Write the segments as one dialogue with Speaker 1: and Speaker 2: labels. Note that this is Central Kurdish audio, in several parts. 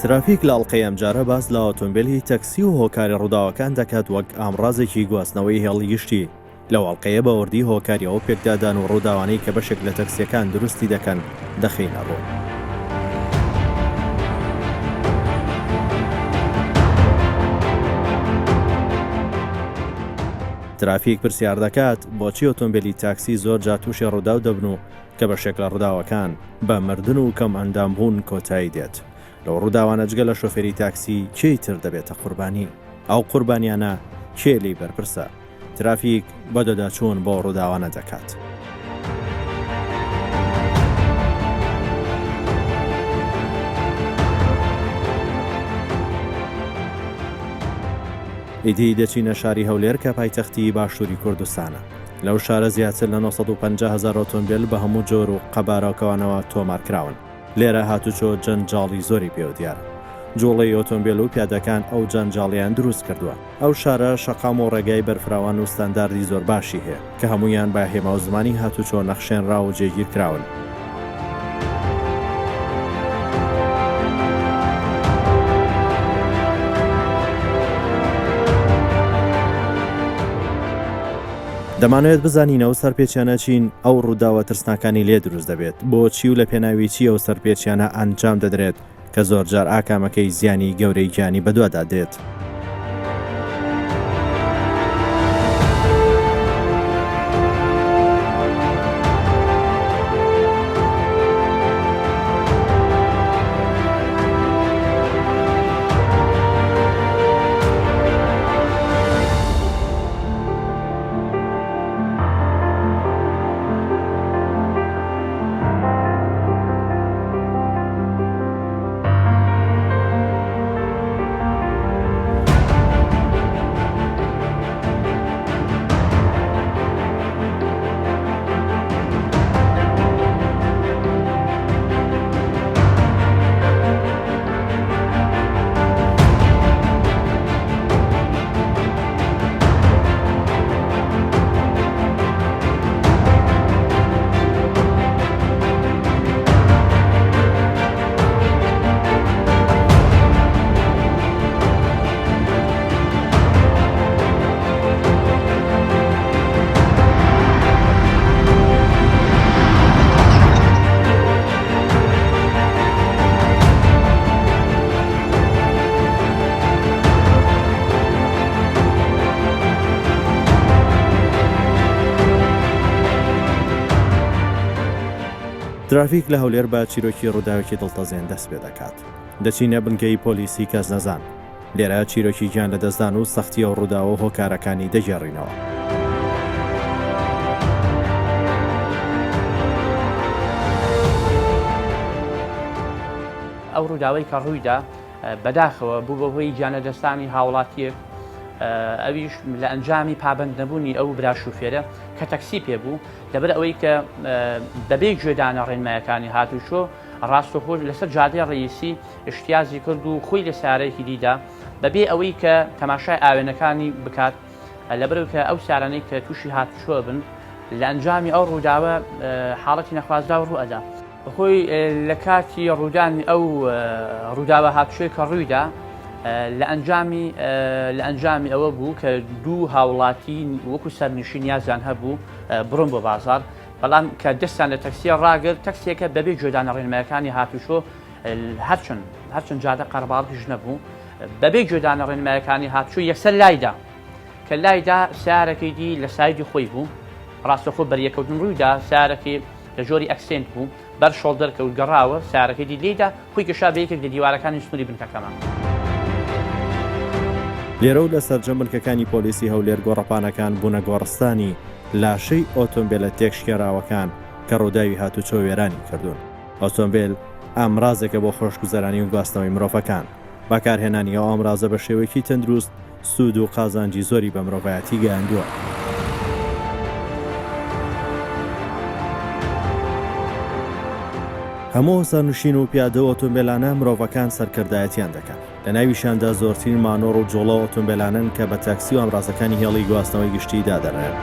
Speaker 1: ترافیک لە ئەڵقەی ئەمجارە باس لە ئۆتۆمبیلی تەکسی و هۆکاری ڕووداوەکان دەکات وەک ئامڕازێکی گواستنەوەی هێڵی گشتی. لەو ئەڵقەیە بە وردی هۆکاریەوە پێکدادان و ڕووداوانەی کە بەشێک لە تەکسیەکان دروستی دەکەن دەخینە ڕوو. ترافیک پرسیار دەکات بۆچی ئۆتۆمبیلی تاکسی زۆر جار تووشی ڕووداو دەبن و کە بەشێک لە ڕووداوەکان بە مردن و کەم ئەندامبوون کۆتایی دێت. لەو ڕووداوانە جگە لە شۆفێری تاکسی کێی تر دەبێتە قوربانی؟ ئەو قوربانیانە کێ لی بەرپرسە؟ ترافیک بەدەداچوون بۆ ڕووداوانە دەکات. ئیدی دەچینە شاری هەولێر کە پایتەختی باشووری کوردستانە. لەو شارە زیاتر لە 950,000 ئۆتۆمبیل بە هەموو جۆر و قەبارەکەوانەوە تۆمارکراون. لێرە هاتوچۆ جەنجاڵی زۆری پێوە دیارە. جوڵەی ئۆتۆمبیل و پیادەکان ئەو جەنجاڵیان دروست کردووە. ئەو شارە شەقام و ڕێگای بەرفراوان و ستانداردی زۆر باشی هەیە کە هەمویان با هێما و زمانی هاتوچۆ نەخشێنرا و جێگیرکراون. دەمانوێت بزانینەوە سەرپێچیانە چین ئەو ڕووداوە ترسناکانی لێ دروست دەبێت بۆچی و لە پێناوی چی ئەو سەرپێچیانە ئەنجام دەدرێت کە زۆرجار ئاکامەکەی زیانی گەورەی گیانی بەدووادا دێت. ترافیک لە هەولێر بە چیرۆکی ڕووداوێکی دڵتەزێن دەست پێ دەکات. دەچینە بنکەی پۆلیسی کەس نەزان. لێرە چیرۆکی گیان لە دەستدان و سەختی ئەو ڕووداوە هۆکارەکانی دەگێڕینەوە.
Speaker 2: ئەو ڕووداوەی کە ڕوویدا بەداخەوە بوو بەهۆی گیانەدەستانی هاوڵاتیەک ئەویش لە ئەنجامی پابند نەبوونی ئەو برا شوفێرە کە تەکسی پێبوو لەبەر ئەوەی کە بەبێ گوێدانە ڕێنمایەکانی هاتوچۆ ڕاستەخۆ لەسەر جادەی ڕئیسی شتیازی کرد و خۆی لە سیارەیەکی دیدا بەبێ ئەوەی کە تەماشای ئاوێنەکانی بکات لەبەرەوەی کە ئەو سیارانەی کە تووشی هاتوچۆ بن لە ئەنجامی ئەو ڕووداوە حاڵەتی نەخوازدا و ڕوئەدا. بەخۆی لە کاتی ڕوودانی ئەو ڕووداوە هاتوچۆی کە ڕوویدا لە ئەنجامی ئەوە بوو کە دوو هاوڵاتی وەکو سەرنشین یازیان هەبوو بڕۆن بۆ بازار، بەڵام کە دەستیان لە تەکسیە ڕاگرت تەکسیەکە بەبێ گوێدانە ڕێنمایەکانی هاتوچۆ هەرچەند جادە قەرەباڵیش نەبوو بەبێ گوێدانە ڕێنمایەکانی هاتوچۆ یەکسەر لایدا کە لایدا سیارەکەی دی لە سایدی خۆی بوو. ڕاستەخۆ بەریەکەوتن ڕوویدا سیارەکەی لە ژۆری ئەکسنت بوو بەر شۆڵدەرکەوت گەڕاوە سیارەکەی دی لێدا خۆی گەشا بە یەکێک لە دیوارەکانی سنووری بنکەکەمان.
Speaker 1: لێرە و لە سەرجەم بنکەکانی پۆلیسی هەولێر گۆڕەپانەکان بوونە گۆڕستانی لاشەی ئۆتۆمبیلە تێکشکێراوەکان کە ڕووداوی هاتوچۆ وێرانی کردوون. ئۆتۆمبیل ئامڕازێکە بۆ خۆشگوزەرانی و گواستنەوەی مرۆڤەکان. بەکارهێنانی ئەو ئامڕازە بە شێوەیەکی تەندروست سوود و قازانجی زۆری بە مرۆڤایەتی گەیاندووە. هەموو سەرنشین و پیادە ئۆتۆمبیلانە مرۆڤەکان سەرکردایەتیان دەکەن. لە ناویشاندا زۆرترین مانۆڕ و جوڵە ئۆتۆمبیلانن کە بە تاکسی و ئامڕازەکانی هێڵی گواستنەوەی گشتی دادەنێن.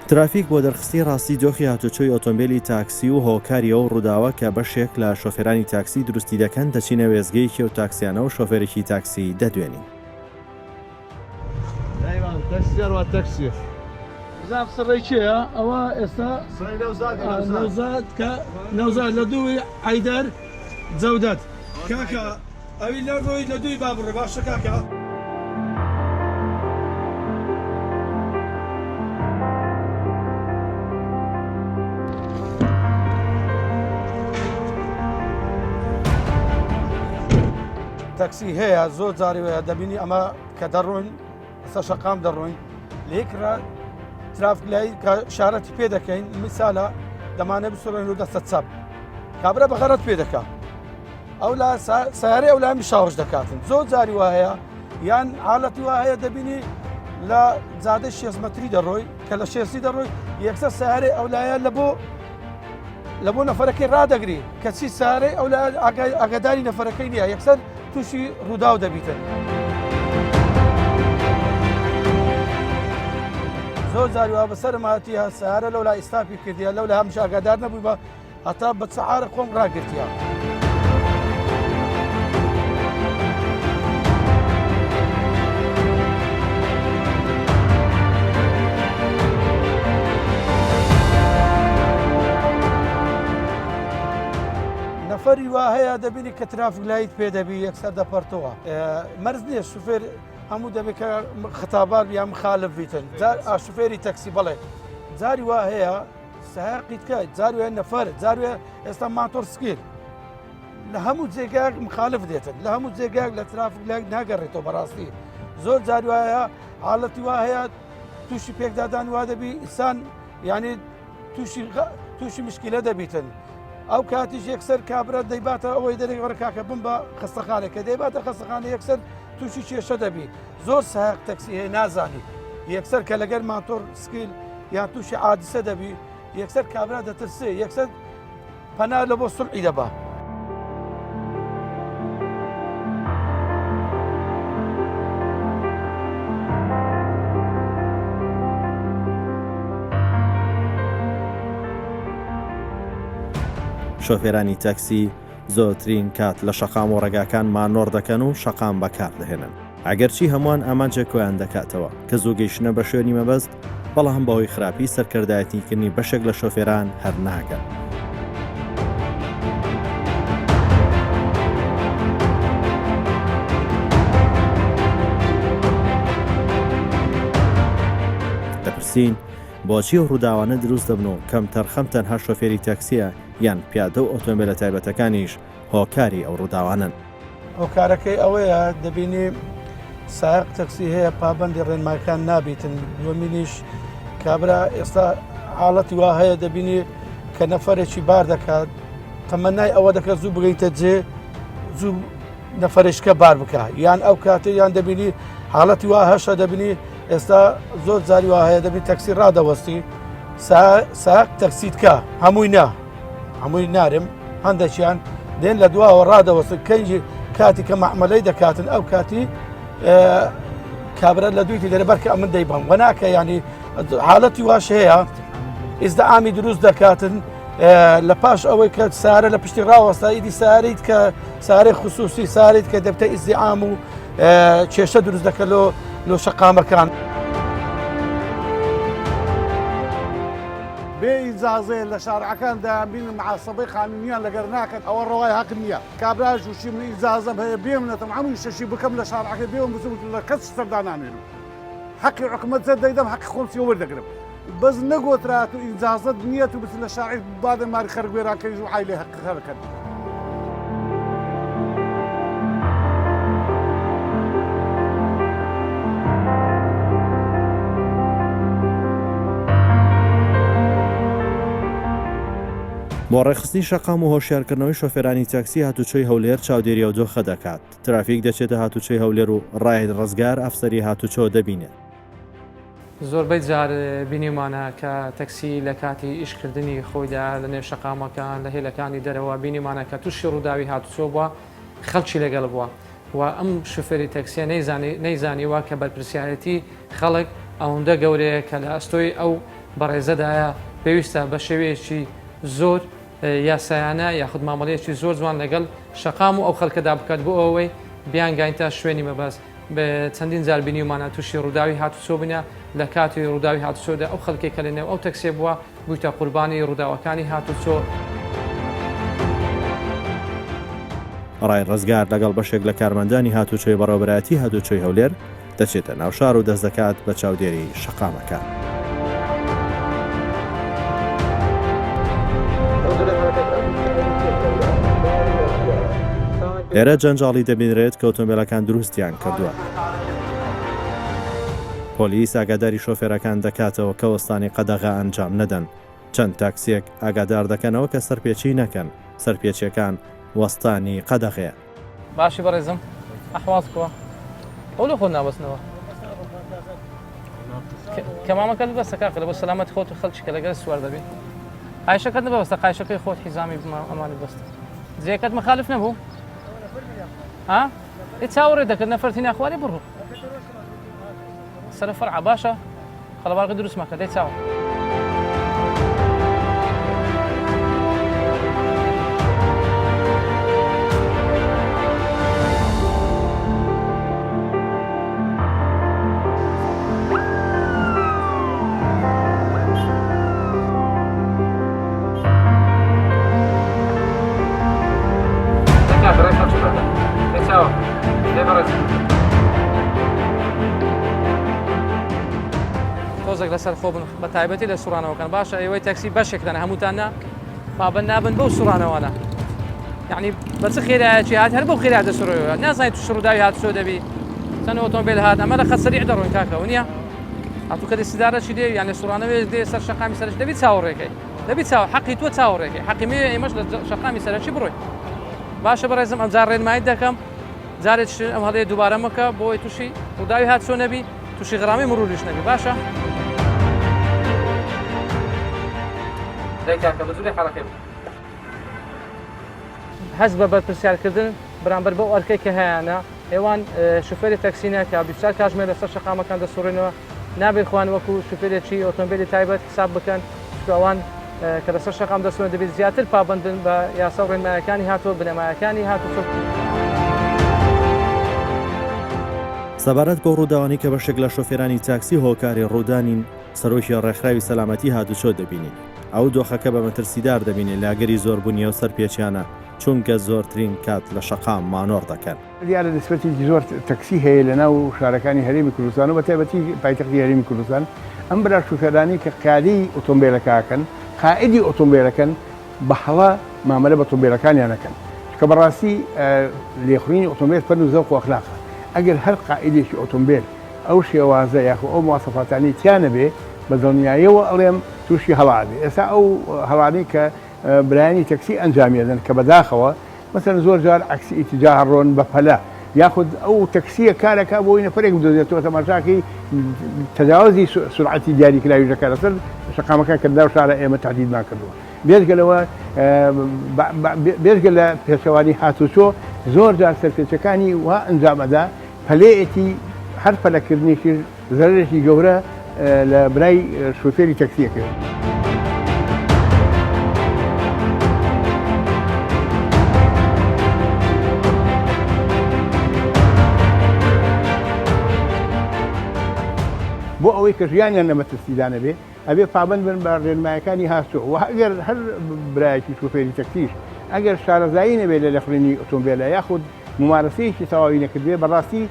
Speaker 1: ترافیک بۆ دەرخستی ڕاستی دۆخی هاتوچۆی ئۆتۆمبیلی تاکسی و هۆکاریەوە و ڕووداوە کە بەشێک لە شۆفێرانی تاکسی دروستی دەکەن دەچینە وێزگەیەکی و تاکسیانە و شۆفێرێکی تاکسی دەدوێنین.
Speaker 3: تاکسی زاف سڕی چێە ئەوە ئێستا نەوزاد لە دووی عەیدەر جەودەت کاکە ئەوی لە ڕۆی لە دووی با بڕێ باشە کاکە. تاکسی هەیە زۆر جاری وەیە دەبینی ئەمە کە دەڕۆین ئەستا شەقام دەڕۆین لێکرا ترافیک لای شارەتی پێ دەکەین میسالە دەمانە بسۆڕێن و دەستە چەپ کابرا بەغەرەت پێ دەکا ئەو لا سیارەی ئەو لامی شاوش دەکاتن زۆر جاری وا هەیە یان حاڵەتی وا هەیە دەبینی لە جادەی 6 مەتری دەڕۆی کە لە 6 دەڕۆی یەکسەر سیارەی ئەو لایە لە بۆ نەفەرەکەی ڕادەگری کەچی سیارەی ئەو ئاگاداری نەفەرەکەی نییە یەکسەر تووشی ڕووداو دەبیتن. زۆر جاریوا بەسەرم هاتیە سیارە لەو لا ئیستاپی کردیە لەو لە هەمش ئاگادار نەبووی بە هەتا بە چەعارە خۆم ڕاگرتیە. نەفەری وا هەیە دەبینی کە ترافیک لایت پێ دەبی یەکسەر دەپەرتەوە مەرز نییە شوفێر هەموو دەبێت کە خەتابار یا مخالف بیتن شوفێری تەکسی بڵێ جاری وا هەیە سەیاقی تکات جاری وێ نەفەر جاری ئێستا ماتۆر سکیل لە هەموو جێگایك مخالف دێتن لە هەموو جێگایك لە ترافیک لایک ناگەڕێتەوە بەڕاستی زۆر جاری وایە حاڵەتی وا هەیە تووشی پێکدادان وا دەبی ئینسان یعنی تووشی مشکلە دەبیتن ئەو کاتیش یەکسەر کابرا دەیباتە ئەوەی دەرێک وەرکاکە بم بە خستەخانێک کە دەیباتە خستەخانە یەکسەر تووشی کێشە دەبی زۆر سایق تەکسی هەیە نازانی یەکسەر کە لەگەر ماتۆر سکیل یان تووشی عادسە دەبی یەکسەر کابرا دەترسێ یەکسەر پەنا لە بۆ سورعی دەبا.
Speaker 1: شۆفێرانی تاکسی زۆرترین کات لە شەقام و ڕێگاکان مانۆڕ دەکەن و شەقام بەکاردەهێنن ئەگەرچی هەمووان ئامانجە کۆیان دەکاتەوە کە زوو گەیشتنە بە شوێنی مەبەست بەڵام بەهۆی خراپی سەرکردایەتیکردنی بەشێک لە شۆفێران هەر ناگەن. دەپرسین بۆچی ڕووداوانە دروست دەبن و کەم تەرخەم تەنها شۆفێری تاکسیە یان پیادە و ئۆتۆمبیلە تایبەتەکانیش هۆکاری ئەو ڕووداوانن. هۆکارەکەی ئەوەیە دەبینی سایق تاکسی هەیە پابەندی ڕێنماکان نابیتن دووەمینیش کابرا ئێستا حاڵەتی وا هەیە دەبینی کە نەفەرێکی بار دەکات تەمەنای ئەوە دەکات زوو بگەیتە جێ زوو نەفەرشکە بار بکە یان ئەو کاتێ یان دەبینی حاڵەتی وا هەشە دەبینی ئێستا زۆر جاری وا هەیە دەبین تەکسی ڕادەوەستی سایق تەکسیتکە هەمووی نارم هەندێکیان دێن لە دواوە ڕادەوەستن کەنجی کاتی کە مەحمەلەی دەکاتن ئەو کاتی کابرا لە دویتی دەرەبەر کە ئەمن دەیبم وەناکە ینی حاڵەتی واش هەیە ئیزدەعامی دروست دەکاتن لە پاش ئەوەی کە سارە لە پشتی ڕاوەستا ئیدی ساریت کە سارەی خصوصی ساریت کە دەبتە ئیزدیعام و کێشە دروست دەکە لۆ شەقامەکان.
Speaker 4: بێ ئیجازەیە لە شارعەکاندا بینم معاسەبەی قانونیان لەگەر ناکەن ئەوە ڕەوای حەق نییە کابراژ وشی من ئیجازەم هەیە بێمنێتم هەمووی شەشی بکەم لە شارعەکە بێوم بزم لە کەس سەردا نامێنم حەقی حکومەت زە دەیدەم حەقی خۆمسی وەردەگرم بەس نەگۆترات و ئیجازەت نیەت و بچ لە شاعیر بادە ماری خەرگوێراکەی و عایلێ حەقی خەرەکەن.
Speaker 1: بۆ ڕێخستنی شەقام و هۆشیارکردنەوەی شۆفێرانی تاکسی هاتوچۆی هەولێر چاودێریە و دۆخە دەکات ترافیک دەچێتە هاتوچۆی هەولێر و ڕای ڕزگار ئەفسەری هاتوچۆ دەبینێت.
Speaker 5: زۆربەی جار بینیمانە کە تەکسی لە کاتی ئیشکردنی خۆیدا لە نێو شەقامەکان لە هێلەکانی دەرەوە بینیمانە کە تووشی ڕووداوی هاتوچۆ بووە خەڵکی لەگەڵ بووە و ئەم شوفێری تەکسیە نەیزانیوە کە بەرپرسیارەتی خەڵک ئەوەندە گەورەیە کە لە ئەستۆی ئەو بەڕێزەدایە پێویستە بە شێوەیەکی زۆر یاسایانە یاخود مامەڵەیەکی زۆر جوان لەگەڵ شەقام و ئەو خەڵکەدا بکات بۆ ئەوەی بیانگاینتە شوێنی مەبەست بە چەندین جار بینیومانە تووشی ڕووداوی هاتوچۆ بنە لە کاتی ڕووداوی هاتوچۆدا ئەو خەڵکی کە لەنێو ئەو تەکسێ بووە بوویتە قوربانی ڕووداوەکانی هاتوچۆ.
Speaker 1: ڕای ڕزگار لەگەڵ بەشێک لە کارمەندانی هاتوچۆی بەڕێوەبەرایەتی هاتوچۆی هەولێر دەچێتە ناو شار و دەست دەکات بە چاودێری شەقامەکە. ئێرە جەنجاڵی دەبینرێت کە ئۆتۆمبیلەکان دروستیان کردووە. پۆلیس ئاگاداری شۆفێرەکان دەکاتەوە کە وەستانی قەدەغا ئەنجام نەدەن. چەند تاکسیەک ئاگادار دەکەنەوە کە سەرپێچی نەکەن. سەرپێچیەکان وەستانی قەدەغەیە.
Speaker 5: باشی بەڕێزم ئەحواڵ بکەوە ئەو لە خۆ نابەستنەوە کەمامەکە بەستە کاکە لە بۆ سەلامەت خۆت و خەڵکی کە لەگەڵ سوار دەبێت قایشەکەت نەبەستە قایشەکەی خۆت حیزامی ئەمانی بەستە جێکەت مخالف نەبوو ها هیچ چاوەڕێ دەکرد نەفەرتی ناخواری بڕوو سەرە فەرعە باشە خەڵەباڵغی دروست مەکە دەی چاوە تۆزێک لەسەر خۆ بن بە تایبەتی لە سوڕانەوەکەن باشە ئێوەی تەکسی بەشێکدان هەمووتانە پابەند نابن بەو سوڕانەوەنە یعنی بە چ خێرایەکی هات هەر بەو خێرا دەسوڕێەوە نازانیت تووشی ڕووداوی هاتوچۆ دەبی چەند ئۆتۆمبیل هات ئەمە لە خەت سەریع دەڕۆین کاکەوە نییە هاتوو کە دەستیدارەشی دێ یعنی سوڕانەوێ دێ سەر شەقامی سەرش دەبی چاوەڕێکەکەی دەبی چاو حەقی تۆ چاوەڕێکەکەی حەقی مێ ئێمەش لە شەقامی سەرەکی بڕۆین باشە بەڕێزم ئەم جار ڕێنمایی دەکەم جارێک ئەم هەڵەیە دووبارە مەکە بۆی تووشی ڕووداوی هاتوچۆ نەبی تووشی غرامی مروریش نەبی باشە کاکە بەجووری حەڵەکەی هەست بە بەرپرسیارکردن بەرامبەر بەو ئەرکەی کە هەیەە ئێوان شوفێری تەکسینە کە بیشتر کاتژمێر لەسەر شەقامەکان دەسوڕێنەوە نابێت خوان وەکو شوفێرێکی ئۆتۆمبیلی تایبەت حساب بکەن ئەوان کە لەسەر شەقام دەسوێن دەبێت زیاتر پابەندن بە یاسا و ڕێنمایەکانی هاتووە بنەمایەکانی هاتووە.
Speaker 1: سەبارەت بۆ ڕووداوانی کە بەشێک لە شۆفێرانی تاکسی هۆکاری ڕوودانین سەرۆکی ڕێکخراوی سەلامەتی هاتوچۆ دەبینین ئەو دۆخەکە بە مەترسیدار دەبینێت لاگەری زۆربوونیە و سەرپێچیانە چونکە زۆرترین کات لە شەقام مانۆڕ دەکەن.
Speaker 6: دیارە دەسبەتی زۆر تەکسی هەیە لە ناو شارەکانی هەرێمی کوردستان و بە تایبەتی پایتەختی هەرێمی کوردستان ئەم برا شوفێرانی کە قادەی ئۆتۆمبیلەکەکەن قائیدی ئۆتۆمبیلەکەن بە هەڵا مامەلە بە ئۆتۆمبیلەکانیانەکەن کە بەڕاستی لێخڕینی ئۆتۆمبیل فەن و زەوق و ئەخلاقە ئەگەر هەر قائیدێکی ئۆتۆمبیل ئەو شێوازە یاخو ئەو مواسەفاتانی تیانە بێ بە دڵنیاییەوە ئەڵێم تووشی هەڵادێ ئێستا ئەو هەڵانی کە برایانی تەکسی ئەنجامیێدن کە بەداخەوە مەسەن زۆر جار عکسی ئیتیجا ڕۆن بە پەلە یاخود ئەو تەکسیە کارەکە بۆی نەفرێک بدۆزێتەوە تەماشاکەی تەجاوزی سرعەتی دیاریکراویەکە لەسەر شەقامەکە کەدا و شارە ئێمە تهدیدمان کردووە بێژگەلەوە بێژگە لە پێشەوانی هاتوچۆ زۆر جار سەرپێچەکانی وا ئەنجامەدا پەلەیەتی هەر پەلەکردنیشی زەرێکی گەورە لە برای شوفێری تەکسیەکە. بۆ ئەوەی کە ژیانیان نەمەترسیدانە بێ ئەبێ پابند بن بە ڕێنمایەکانی هاتووە و ئەگەر هەر برایەکی شوفێری تەکسیش ئەگەر شارەزایی نەبێت لە لەخڕینی ئۆتۆمبیلە یاخود ممارەسەیەکی تەواوی نەکردوێ بەڕاستی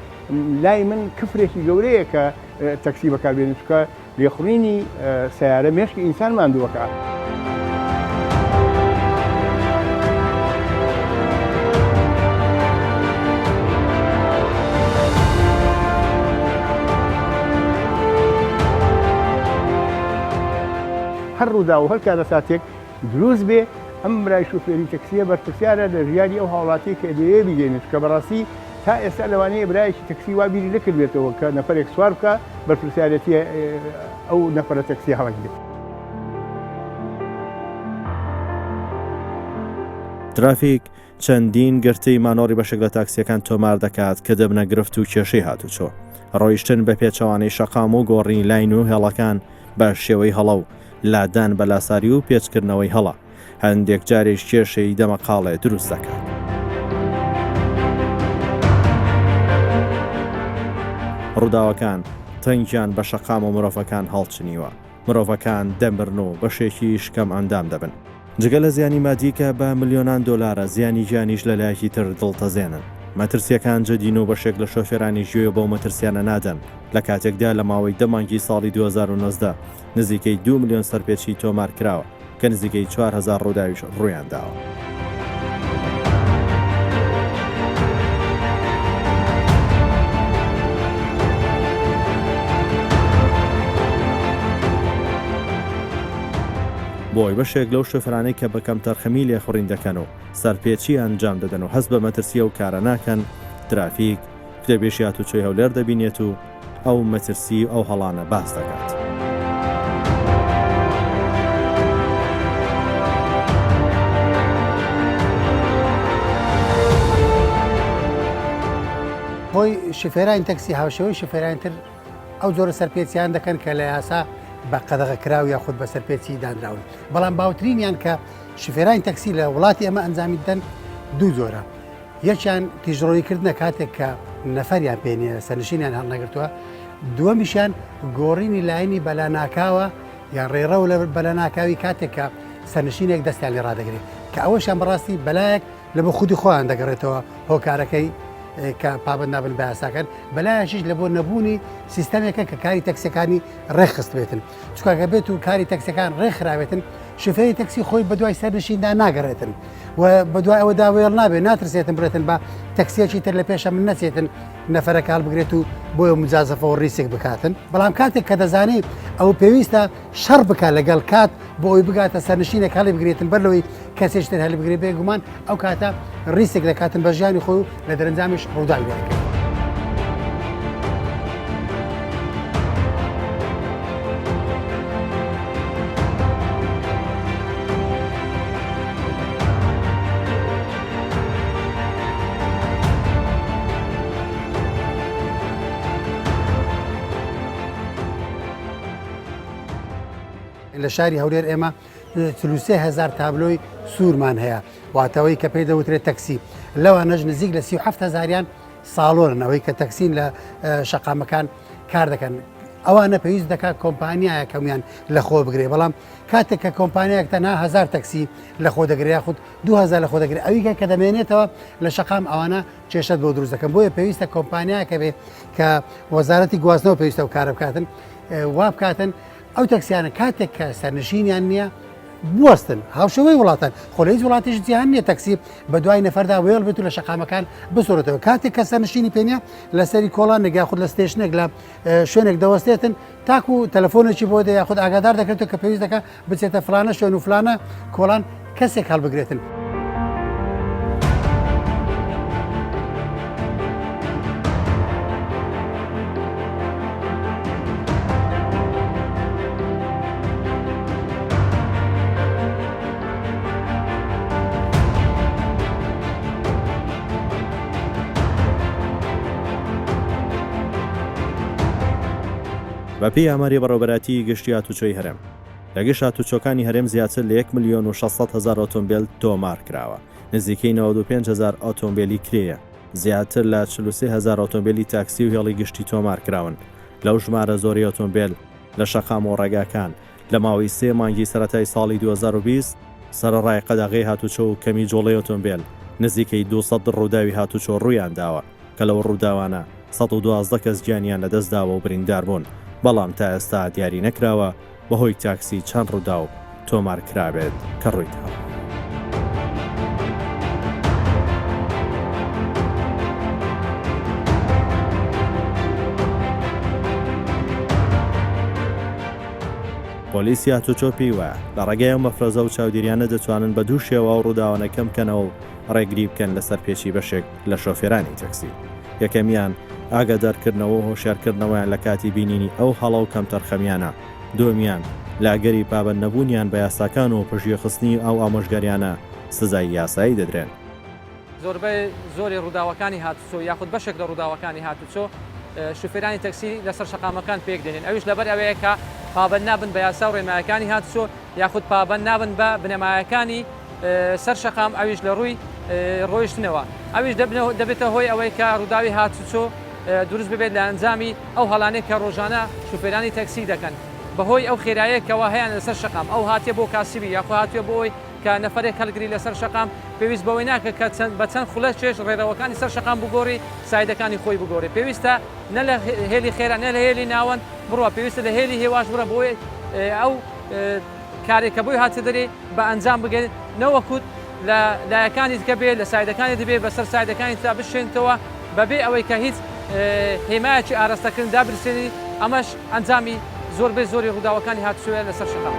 Speaker 6: لای من کفرێکی گەورەیە کە تەکسی بەکاربێنێت چکە لێخڕینی سیارە مێشکی ئینسان ماندووەکە. هەر ڕوودا و هەر کاتە ساتێک دروست بێ ئەم برای شوفێری تەکسیە بەرپرسیارە لە ژیانی ئەو هاوڵاتی کە دەیە بگەێنێت کە بەڕاستی تا ئێستا لەوانەیە برایەکی تەکسی وا بیری نەکردبێتەوە کە نەفرێک سوار بکە بەرپرسیارەتی ئەو نەفرە تەکسی هەڵک بێت.
Speaker 1: ترافیک چەندین گرتەی مانۆڕی بەشێک لە تاکسیەکان تۆمار دەکات کە دەبنە گرفت و کێشەی هاتوچۆ ڕۆیشتن بە پێچەوانەی شەقام و گۆڕی لاین و هێڵەکان بە شێوەی هەڵە و لادان بە لاساری و پێچکردنەوەی هەڵە هەندێک جاریش کێشەی دەمەقاڵێ دروست دەکات. ڕووداوەکان تەنگیان بە شەقام و مرۆڤەکان هەڵچنیوە، مرۆڤەکان دەمرن و بەشێکی شکەم ئەندام دەبن. جگە لە زیانی مادیکە بە ملیۆنان دۆلارە زیانی گیانیش لەلایەکی تر دڵتەزێنن. مەترسیەکان جدین و بەشێک لە شۆفێرانی ژوێ بەو مەترسیانە نادەن. لە کاتێکدا لە ماوەی دەمانگی ساڵی 2019 نزیکەی 2 ملیۆن سەرپێچی تۆمار کراوە کە نزیکەی 4,000 ڕووداویش ڕوویان داوە. بۆی بەشێک لەو شۆفرانەی کە بەکەم تەرخەمی لێخوڕین دەکەن و سەرپێچی ئەنجام دەدەن و هەست بە مەترسیە و کارە ناکەن، ترافیک کتێبێشی هاتوچۆی هەولێر دەبینێت و ئەو مەترسی ئەو هەڵانە باس دەکات.
Speaker 7: بۆی شفێرانی تەکسی هاوشەوەی شفێرانی تر ئەو جۆرە سەرپێچیان دەکەن کە لە یاسا بە قەدەغە کراو یا خودت بە سەرپێچی دانراون. بەڵام باوترینیان کە شفێرانی تەکسی لە وڵاتی ئەمە ئەنجامی دەن دوو جۆرە. یەکیان تیژڕۆیکردنە کاتێک کە نەفەریان پێنیە سەرنشینیان هەڵنەگرتووە، دووەمیشیان گۆڕینی لاینی بەلاناکاوە یان ڕێڕەو لە بەلاناکاوی کاتێک کە سەرنشینێک دەستیان لێ ڕادەگرێت کە ئەوەشان بەڕاستی بەلایەک لە بە خودی خۆیان دەگەڕێتەوە هۆکارەکەی کە پابند نابن بە یاساکەن، بەلایەشیش لە بۆ نەبوونی سیستەمێکە کە کاری تەکسیەکانی ڕێخست بێتن. چکاکە بێت و کاری تەکسیەکان ڕێکخراوێتن، شفێری تەکسی خۆی بەدوای سەرنشیندا ناگەڕێتن و بەدوای ئەوە داوێڵ نابێت ناترسێتن بڕێتن بە تەکسیەکی تر لە پێشە من نەچێتن نەفەرە کاڵ بگرێت و بۆیە مجازەفەوە ڕیسێک بکاتن. بەڵام کاتێک کە دەزانێت ئەو پێویستە شەڕ بکات لەگەڵ کات بۆ ئەوی بگاتە سەرنشینێک هەڵی بگرێتن بەرلەوەی کەسێشتر هەلی بگرێت بێگومان ئەو کاتە ڕیسێک دەکاتن بە ژیانی خۆی و لە دەرەنجامیش ڕووداوی دەکەن. لە شاری هەولێر ئێمە 33,000 تابلۆی سوورمان هەیە، واتەوەی کە پێی دەوترێت تەکسی. لەوانەش نزیک لە 37,000یان ساڵۆنەوەی کە تەکسین لە شەقامەکان کار دەکەن. ئەوانە پێویست دەکات کۆمپانیایە کەمیان لە خۆ بگرێ، بەڵام کاتێک کە کۆمپانیایەک تەنها 1000 تەکسی لە خۆ دەگرێت یاخود 2000 لە خۆ دەگرێت، ئەوی کە دەمێنێتەوە لە شەقام ئەوانە کێشەت بۆ دروست دەکەن. بۆیە پێویستە کۆمپانیایەکە بێ کە وەزارەتی گواستنەوە پێویستە و کارە بکاتن وا بکاتن ئەو تەکسیانە کاتێک کە سەرنشینیان نییە بوەستن هاوشەوەی وڵاتان خۆ لە هیچ وڵاتیش جیهان نییە تەکسی بە دوای نەفەردا وێڵ بێت و لە شەقامەکان بسۆرێتەوە. کاتێک کە سەرنشینی پێنیە لەسەری کۆڵان نەگا خود لە ستێشنێک لە شوێنێک دەوەستێتن تاکو تەلەفۆنێکی بۆ دە یاخود ئاگادار دەکرێتەوە کە پێویست دەکات بچێتە فلانە شوێن و فلانە کۆڵان کەسێک هەڵبگرێتن.
Speaker 1: بەپی ئاماری بەڕێوەبەراتی گشتی هاتوچۆی هەرێم لە گشت هاتوچۆکانی هەرێم زیاتر لە 1,600,000 ئۆتۆمبیل تۆمار کراوە، نزیکەی 95,000 ئۆتۆمبیلی کرێیە، زیاتر لە 43,000 ئۆتۆمبیلی تاکسی و هێڵی گشتی تۆمار کراون. لەو ژمارە زۆری ئۆتۆمبیل لە شەقام و ڕێگاکان لە ماوەی 3 مانگی سەرەتای ساڵی 2020 سەرەڕای قەدەغەی هاتوچۆ و کەمی جۆڵەی ئۆتۆمبیل نزیکەی 200 ڕووداوی هاتوچۆ ڕوویان داوە کە لەو ڕووداوانە 112 کەس گیانیان لەدەستداوە و بریندار بوون، بەڵام تا ئێستا دیاری نەکراوە بەهۆی تاکسی چەند ڕوودا و تۆمار کرابێت کە ڕوویداوە. پۆلیسی هاتوچۆ پێی وایە لە ڕێگای ئەم بەفرۆزە و چاودێریانە دەتوانن بە دوو شێوە و ڕووداوانە کەم بکەنەوە و ڕێگری بکەن لەسەر پێچی بەشێک لە شۆفێرانی تەکسی. یەکەمیان ئاگادارکردنەوە و هۆشیارکردنەوەیان لە کاتی بینینی ئەو هەڵە و کەم تەرخەمیانە، دووەمیان لاگەری پابند نەبوونیان بە یاساکان و پژیەخستنی ئەو ئامۆژگاریانە سزای یاسایی دەدرێن.
Speaker 5: زۆربەی زۆری ڕووداوەکانی هاتوچۆ یاخود بەشێک لە ڕووداوەکانی هاتوچۆ شوفێرانی تەکسی لەسەر شەقامەکان پێک دێنن، ئەویش لەبەر ئەوەیە کە پابند نابن بە یاسا و ڕێنمایەکانی هاتوچۆ یاخود پابند نابن بە بنەمایەکانی سەر شەقام ئەویش لە ڕووی ڕۆیشتنەوە ئەویش دەبێتە هۆی ئەوەی کە ڕووداوی هاتوچۆ دروست ببێت لە ئەنجامی ئەو هەڵانەی کە ڕۆژانە شوفێرانی تەکسی دەکەن بەهۆی ئەو خێرایەکەوە هەیەیان لەسەر شەقام ئەو هاتیە بۆ کاسیبی یاخۆ هاتووە بۆ ئەوی کە نەفرێک هەڵگری لەسەر شەقام پێویست بەوەی ناکە کە بە چەند خولە چێش ڕێڕەوەکانی سەر شەقام بگۆڕی سایدەکانی خۆی بگۆڕی پێویستە نە لە هێلی خێرا نە لە هێلی ناوەند بڕوە پێویستە لە هێلی هێواش بڕە بۆی ئەو کارێکە بۆی هاتە دەرێ بە ئەنجام بگەێت نەوەکوت لە لایەکانی دیکە بێت لە سایدەکانی دەبێت بەسەر سایدەکانی تا بشێنتەوە بەبێ ئەوەی کە هیچ هێمایەکی ئاراستەکردن دابرسێنی ئەمەش ئەنجامی زۆربەی زۆری ڕووداوەکانی هاتوچۆیە لەسەر شەقام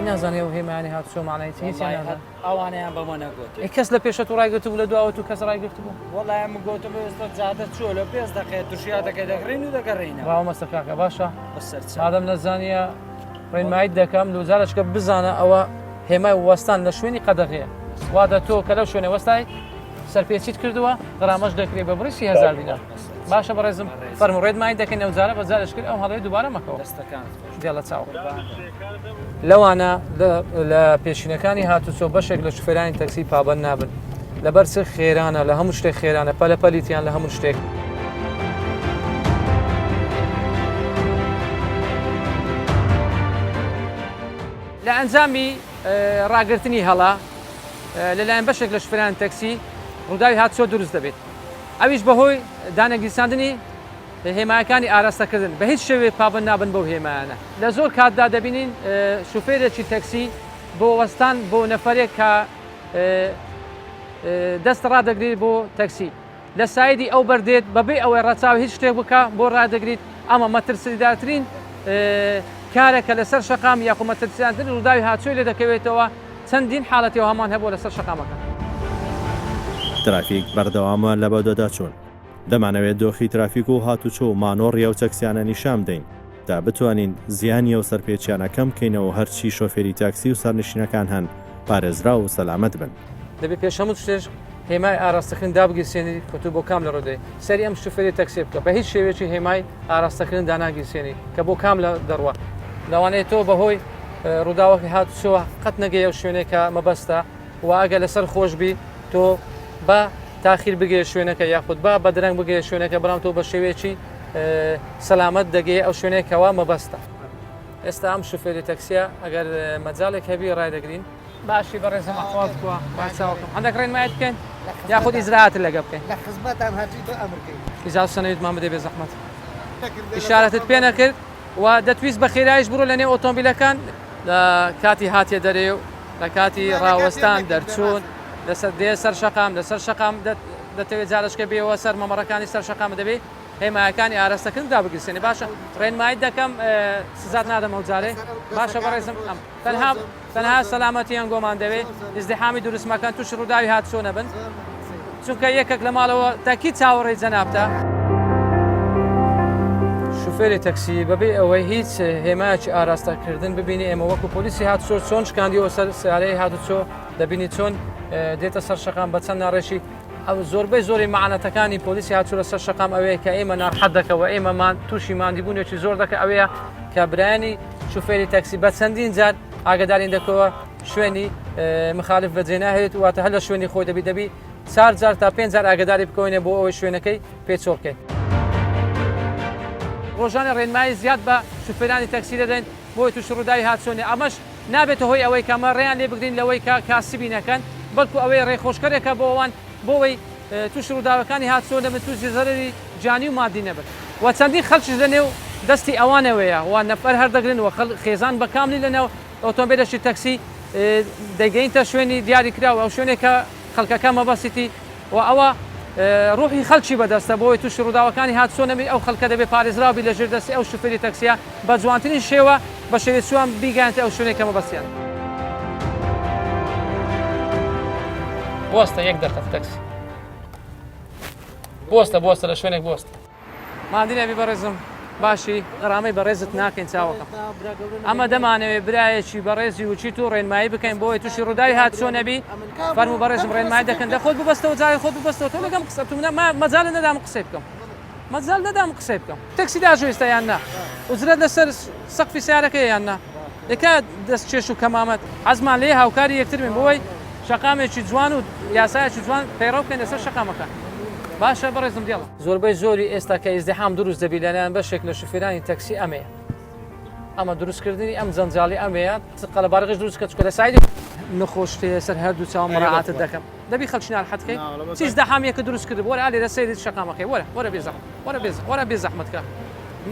Speaker 5: نازانێ و هێمانی هاتوچۆ مانای
Speaker 8: ئەوانیان بەمە نەگوت
Speaker 5: کەس لە پێشە تو ڕایگرت بوو لە دووە تو کەس ڕایگرت بوو
Speaker 8: وەڵای ئەمە گوتم ئێستا جادە چۆ لە پێست دەکەێت تووشیا دەکەی دەگرین و دەگەڕینە
Speaker 5: ڕاومەستە کاکە باشە
Speaker 8: بەسەر
Speaker 5: ئادەم نەزانیە ڕێنمایی دەکەم دووزارشکە بزانە ئەوە هێمای وەستان لە شوێنی قەدەغەیە وادە تۆ کە لەو شوێنە وەستای سەرپێچیت کردووە غرامەش دەکرێت بە بڕی 30,000 دینار باشە بەڕێزم فەرمو ڕێنمایی دەکەن ئەوزارە بەزارش کرد ئەو هەڵەیە دووبارە مەکەوە
Speaker 8: دەستەکان
Speaker 5: دێڵە چاو لەوانە لە پێشینەکانی هاتوچۆ بەشێک لە شوفێرانی تەکسی پابەند نابن لەبەر چ خێرانە لە هەموو شتێک خێرانە پەلەپەلیتیان لە هەموو شتێک لە ئەنجامی ڕاگررتنی هەڵا لەلایەن بەشێک لە شوفێرانی تەکسی ڕووداوی هاتوچۆ دروست دەبێت ئەویش بەهۆی دانەگیرساندنی هێمایەکانی ئاراستەکردن بە هیچ شێوێ پابند نابن بەو هێمایانە لە زۆر کاتدا دەبینین شوفێرێکی تەکسی بۆ وەستان بۆ نەفرێک کە دەست ڕادەگرێت بۆ تەکسی لە سایدی ئەو بەردێت بەبێ ئەوەی ڕەچاوی هیچ شتێک بکە بۆ ڕادەگریت ئەمە مەترسیدارترین کارێکە لەسەر شەقام یاخۆ مەترسیدارترین ڕووداوی هاتوچۆی لێ دەکەوێتەوە چەندین حاڵەتەوە هەمان هەبوو لەسەر شەقامەکە
Speaker 1: ترافیک بەردەوامە لە بەودەدا چوون دەمانەوێت دۆخی ترافیک و هاتوچۆ و مانۆڕیە و چەکسیانە نیشان بدەین تا بتوانین زیانی و سەرپێچیانە کەم بکەینەوە هەرچی شۆفێری تاکسی و سەرنشینەکان هەن پارێزرا و سەلامەت بن
Speaker 5: دەبێت پێشەموت شتێش هێمای ئاراستەکردن دابگیرسێنی کەتو بۆ کام لە ڕۆدەی سەری ئەم شوفێری تەکسی بکە بە هیچ شێوێکی هێمای ئاراستەکردن داناگیرسێنی کە بۆ کام لە دەڕوە لەوانەیە تۆ بەهۆی ڕووداوەکە هاتوچۆ قەت نەگەیە و شوێنێکە مەبەستە و ئەگە لەسەر خۆشببی تۆ بە تاخیر بگێ شوێنەکە یاخود بە بەدرەنگ بگێ شوێنەکە بەڵام تۆ بە شێوەیەکی سەلامەت دەگەی ئەو شوێنێکەوە مەبەستە ئێستا ئەم شوفێری تەکسیە ئەگەر مەجاالێک هەبی ڕایدەگرین باشی بەڕێزم ئەخوات بووە باچاوکەم هەندێک ڕێنمایەت بکەین یاخود ئیزراعات لەگە بکەین
Speaker 7: لە خزمەتان هەرچی تۆ ئەمرکەین
Speaker 5: ئیجازە سەنەویتمان بدەی بێ زەحمەت ئیشارەتت پێ نەکرد و دەتویست بە خێرایش بڕۆ لە نێو ئۆتۆمبیلەکان لە کاتی هاتیە دەرێ و لە کاتی ڕاوەستان دەرچوون لەسەر دێ سەر شەقام لەسەر شەقام دەتەوێت جارشکە بێەوە سەر مەمەڕەکانی سەر شەقام دەبێت هێمایەکانی ئاراستەکردن دابگرسێنی باشە ڕێنمایی دەکەم سزات نادەم ئەو جارێ باشە بەڕێزم ئەم تەنها سەلامەتیان گۆمان دەوێت ئیزدیحامی دروستمەکان تووشی ڕووداوی هاتوچۆ نەبن چونکە یەکێک لە ماڵەوە تاکی چاوەڕێی جەنابتە شوفێری تەکسی بەبێ ئەوەی هیچ هێمایەکی ئاراستەکردن ببینی ئێمە وەکو پۆلیسی هاتوچۆ چۆن شکاندیەوە سەر سیارەی هاتوچۆ دەبینی چۆن دێتە سەر شەقام بە چەند ناڕێژی ئەو زۆربەی زۆری مەعانەتەکانی پۆلیسی هاتوچۆ لەسەر شەقام ئەوەیە کە ئێمە ناڕحەت دەکەوە ئێمەمان تووشی ماندیبوونێکی زۆر دەکە ئەوەیە کە برایانی شوفێری تەکسی بە چەندین جار ئاگدارین دەکەوە شوێنی مخالف بەجێ ناهێت واتە هەر لە شوێنی خۆی دەبی 4 جار تا 5 جار ئاگداری بکەوێنێ بۆ ئەوەی شوێنەکەی پێچۆ بکەین ڕۆژانە ڕێنمایی زیاد بە شوفێرانی تەکسی دەدەین بۆی تووشی ڕووداوی هاتوچۆنێ ئەمەش نابێتە هۆی ئەوەی کەمە ڕێیان لێ بگرین لەوەی کە کاسبی نەکەن بەڵکو ئەوەی ڕێخۆشکەرێکە بۆ ئەوان بۆەوەی تووشی ڕووداوەکانی هاتوچۆ نەبن تووشی زەرری جانی و مادی نەبن و چەندین خەڵکیش لەنێو دەستی ئەوانەوەیە و نەفەر هەردەگرن و خێزان بە کاملی لەنێو ئۆتۆمبیلەشی تەکسی دەگەینتە شوێنی دیاری کراوە ئەو شوێنێکە خەڵکەکە مەبەسیتی و ئەوە ڕوحی خەڵکی بەدەستە بۆی تووشی ڕووداوەکانی هاتوچۆ نەبی ئەو خەڵکە دەبێت پارێزراوی لە ژێر دەستی ئەو شوفێری تەکسیە بە جوانترین شێوە بە شێوەیە چوان بیگەیەنێتە ئەو شوێنێکە مەبەستیان بۆستە یەک دەقەت تەکسی بۆستە لە شوێنێک بۆستە مادینەبی بەڕێزم باشی غەرامەی بەڕێزت ناکەین چاوەکەم ئەمە دەمانەوێت برایەکی بەڕێزی وچیت و ڕێنمایی بکەین بۆی تووشی ڕووداوی هاتوچۆ نەبی فەرموو بەڕێزم ڕێنمایی دەکەن دەخۆت ببەستەوە جای خۆت ببەستەوە تۆ لەگەم قسە تو مەجاالە نەدام قسەی بکەم مەجال نەدام قسەی بکەم تەکسی داژێستا یان نا ئوجرەت لەسەر سەقفی سیارەکە یان نا لەکە دەست چێش و کەمامەت حەزمان لێ هاوکاری یەکتر بین بۆی شەقامێکی جوان و یاسایەکی جوان پەیڕەو بکەین لەسەر شەقامەکە باشە بەڕێزم دیڵە زۆربەی زۆری ئێستا کە ئیزدیحام دروست دەبی لەلایەن بەشێک لە شوفێرانی تەکسی ئەمەیە ئەمە دروستکردنی ئەم جەنجاڵی ئەمەیە قەلەبارغش دروست کە چکە لە سایدی نەخۆشتێ سەر هەردوو چاوم ڕاعاتت دەکەم دەبی خەڵکی ناڕەحەتکەی چیز دەحامیەکە دروست کرد وەرە ئالێ لە سەیدی شەقامەکەی وەرە بێ زەحمەتکە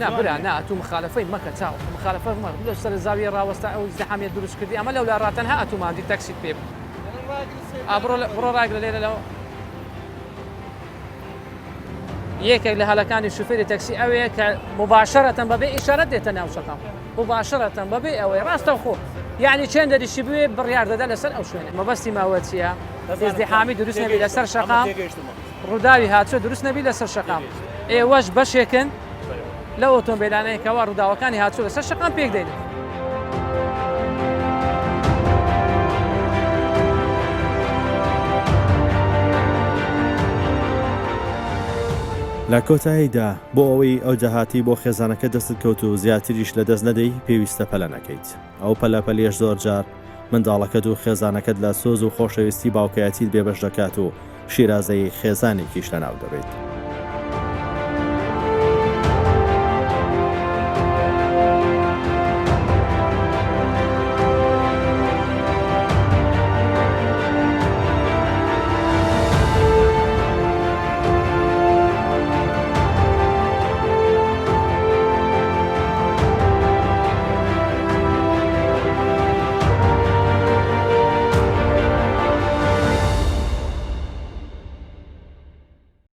Speaker 5: نا برا نا تو مخالفەی مەکە چاو مخالفە لە سەر زاویە ڕاوەستا ئەو ئیزدیحامیە دروست کردی ئەمە لەو لا ڕاتەنها ئەتوماندی تەکسیت پێ بڕۆ ڕاگرە لێرە لەوە یەکێک لە هەلەکانی شوفێری تەکسی ئەوەیە کە مباشرەتەن بەبێ ئیشارەت دێتە ناو شەقام مباشرەتەن بەبێ ئەوەی ڕاستە خۆ یعنی چێن دەریشی بوێ بڕیار دەدا لەسەر ئەو شوێنە مەبەستی ماوە چییە ئیزدیحامی دروست نەبی لەسەر شەقام ڕووداوی هاتووە دروست نەبی لەسەر شەقام ئێوەش بەشێکن لە ئۆتۆمبیلانەیەکەوە ڕووداوەکانی هاتووە لەسەر شەقام پێک دەین
Speaker 1: لە کۆتاییدا بۆ ئەوەی ئەو جەهاتی بۆ خێزانەکە دەست کەوت و زیاتریش لە دەست نەدەی پێویستە پەلە نەکەیت ئەو پەلەپەلێش زۆر جار منداڵەکەت و خێزانەکەت لە سۆز و خۆشەویستی باوکایەتیت بێبەش دەکات و شیرازەی خێزانێکیش لەناو دەبێت.